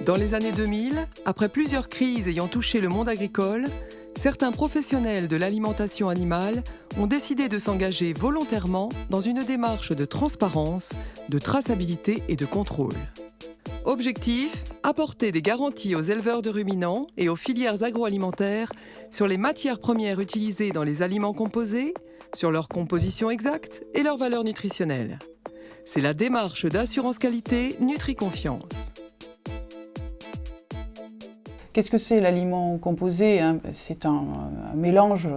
Dans les années 2000, après plusieurs crises ayant touché le monde agricole, certains professionnels de l'alimentation animale ont décidé de s'engager volontairement dans une démarche de transparence, de traçabilité et de contrôle. Objectif : apporter des garanties aux éleveurs de ruminants et aux filières agroalimentaires sur les matières premières utilisées dans les aliments composés, sur leur composition exacte et leur valeur nutritionnelle. C'est la démarche d'assurance qualité Nutri-Confiance. Qu'est-ce que c'est l'aliment composé ? C'est un mélange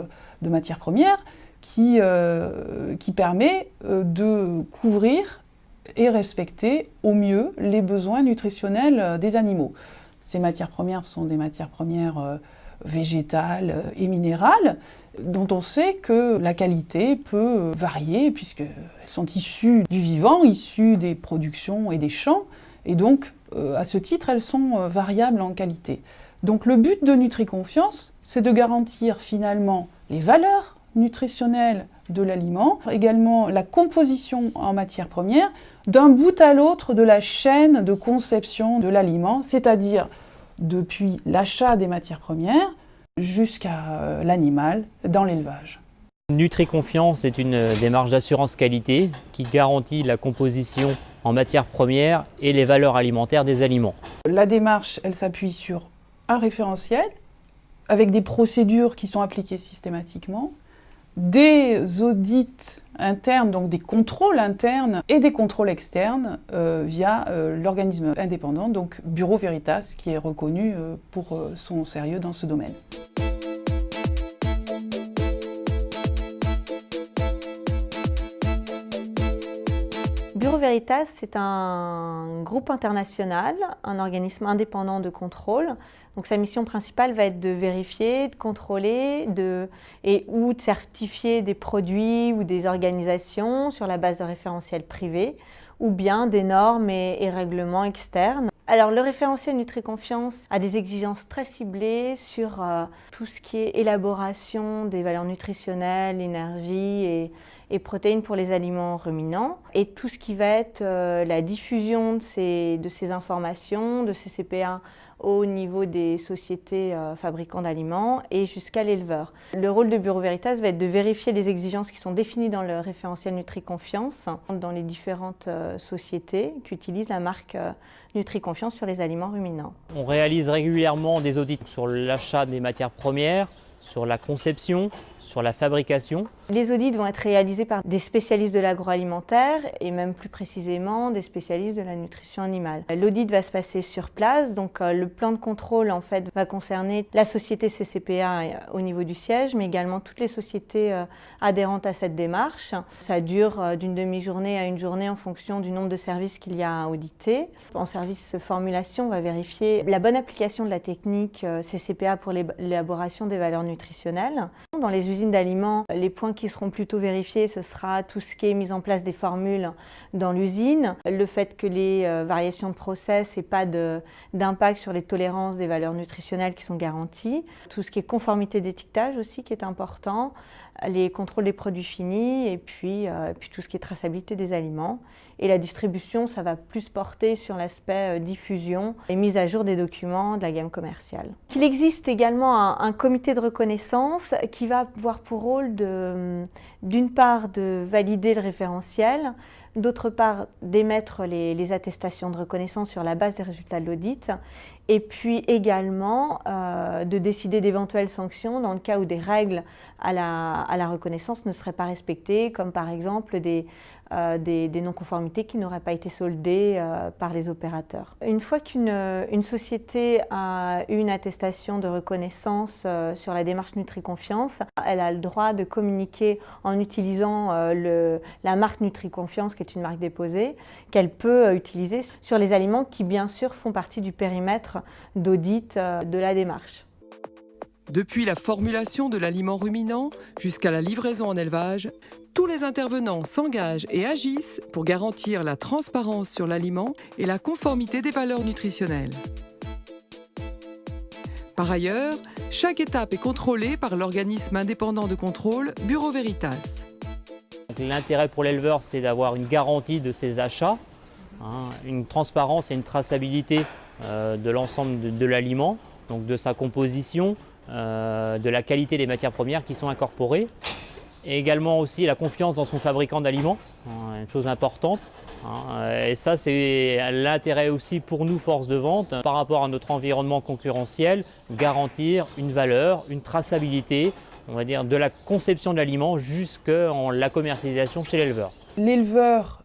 de matières premières qui permet de couvrir et respecter au mieux les besoins nutritionnels des animaux. Ces matières premières sont des matières premières végétales et minérales dont on sait que la qualité peut varier puisqu'elles sont issues du vivant, issues des productions et des champs et donc à ce titre elles sont variables en qualité. Donc le but de Nutri-Confiance, c'est de garantir finalement les valeurs nutritionnelles de l'aliment, également la composition en matières premières, d'un bout à l'autre de la chaîne de conception de l'aliment, c'est-à-dire depuis l'achat des matières premières jusqu'à l'animal dans l'élevage. Nutri-Confiance est une démarche d'assurance qualité qui garantit la composition en matières premières et les valeurs alimentaires des aliments. La démarche, elle s'appuie sur un référentiel avec des procédures qui sont appliquées systématiquement, des audits internes, donc des contrôles internes et des contrôles externes via l'organisme indépendant, donc Bureau Veritas, qui est reconnu pour son sérieux dans ce domaine. Bureau Veritas, c'est un groupe international, un organisme indépendant de contrôle. Donc sa mission principale va être de vérifier, de contrôler ou de certifier des produits ou des organisations sur la base de référentiels privés ou bien des normes et règlements externes. Alors le référentiel Nutri-Confiance a des exigences très ciblées sur tout ce qui est élaboration des valeurs nutritionnelles, énergie et protéines pour les aliments ruminants et tout ce qui va être la diffusion de ces informations, de ces CPA au niveau des sociétés fabricants d'aliments et jusqu'à l'éleveur. Le rôle de Bureau Veritas va être de vérifier les exigences qui sont définies dans le référentiel Nutri-Confiance dans les différentes sociétés qui utilisent la marque Nutri-Confiance sur les aliments ruminants. On réalise régulièrement des audits sur l'achat des matières premières, sur la conception, sur la fabrication. Les audits vont être réalisés par des spécialistes de l'agroalimentaire et même plus précisément des spécialistes de la nutrition animale. L'audit va se passer sur place, donc le plan de contrôle en fait va concerner la société CCPA au niveau du siège, mais également toutes les sociétés adhérentes à cette démarche. Ça dure d'une demi-journée à une journée en fonction du nombre de services qu'il y a à auditer. En service formulation, on va vérifier la bonne application de la technique CCPA pour l'élaboration des valeurs nutritionnelles. Dans les usines d'aliments, les points qui seront plutôt vérifiés, ce sera tout ce qui est mise en place des formules dans l'usine, le fait que les variations de process n'aient pas d'impact sur les tolérances des valeurs nutritionnelles qui sont garanties, tout ce qui est conformité d'étiquetage aussi qui est important, les contrôles des produits finis et puis tout ce qui est traçabilité des aliments. Et la distribution, ça va plus porter sur l'aspect diffusion et mise à jour des documents de la gamme commerciale. Il existe également un comité de reconnaissance qui va avoir pour rôle d'une part de valider le référentiel, d'autre part d'émettre les attestations de reconnaissance sur la base des résultats de l'audit et puis également de décider d'éventuelles sanctions dans le cas où des règles à la reconnaissance ne seraient pas respectées, comme par exemple des non-conformités qui n'auraient pas été soldées par les opérateurs. Une fois qu'une société a eu une attestation de reconnaissance sur la démarche Nutri-Confiance, elle a le droit de communiquer en utilisant la marque Nutri-Confiance, qui est une marque déposée, qu'elle peut utiliser sur les aliments qui, bien sûr, font partie du périmètre d'audit de la démarche. Depuis la formulation de l'aliment ruminant jusqu'à la livraison en élevage, tous les intervenants s'engagent et agissent pour garantir la transparence sur l'aliment et la conformité des valeurs nutritionnelles. Par ailleurs, chaque étape est contrôlée par l'organisme indépendant de contrôle Bureau Veritas. L'intérêt pour l'éleveur, c'est d'avoir une garantie de ses achats, une transparence et une traçabilité de l'ensemble de l'aliment, donc de sa composition, de la qualité des matières premières qui sont incorporées. Et également aussi la confiance dans son fabricant d'aliments, une chose importante. Et ça, c'est l'intérêt aussi pour nous, force de vente, par rapport à notre environnement concurrentiel, garantir une valeur, une traçabilité, on va dire, de la conception de l'aliment jusqu'à la commercialisation chez l'éleveur. L'éleveur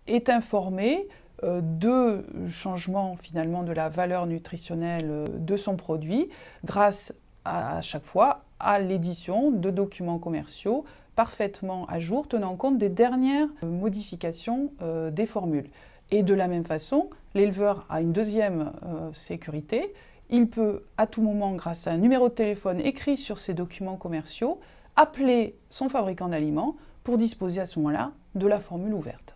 est informé de changement finalement de la valeur nutritionnelle de son produit grâce à chaque fois à l'édition de documents commerciaux parfaitement à jour, tenant compte des dernières modifications des formules. Et de la même façon, l'éleveur a une deuxième sécurité. Il peut à tout moment, grâce à un numéro de téléphone écrit sur ces documents commerciaux, appeler son fabricant d'aliments pour disposer à ce moment-là de la formule ouverte.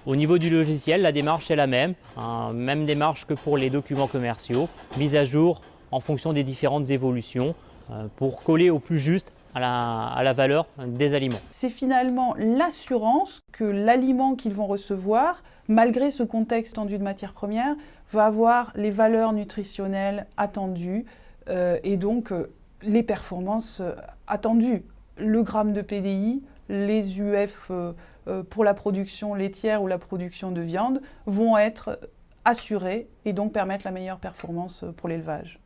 Au niveau du logiciel, la démarche est la même, même démarche que pour les documents commerciaux, mise à jour en fonction des différentes évolutions pour coller au plus juste à la valeur des aliments. C'est finalement l'assurance que l'aliment qu'ils vont recevoir, malgré ce contexte tendu de matières premières, va avoir les valeurs nutritionnelles attendues et donc les performances attendues. Le gramme de PDI, les UF pour la production laitière ou la production de viande vont être assurés et donc permettre la meilleure performance pour l'élevage.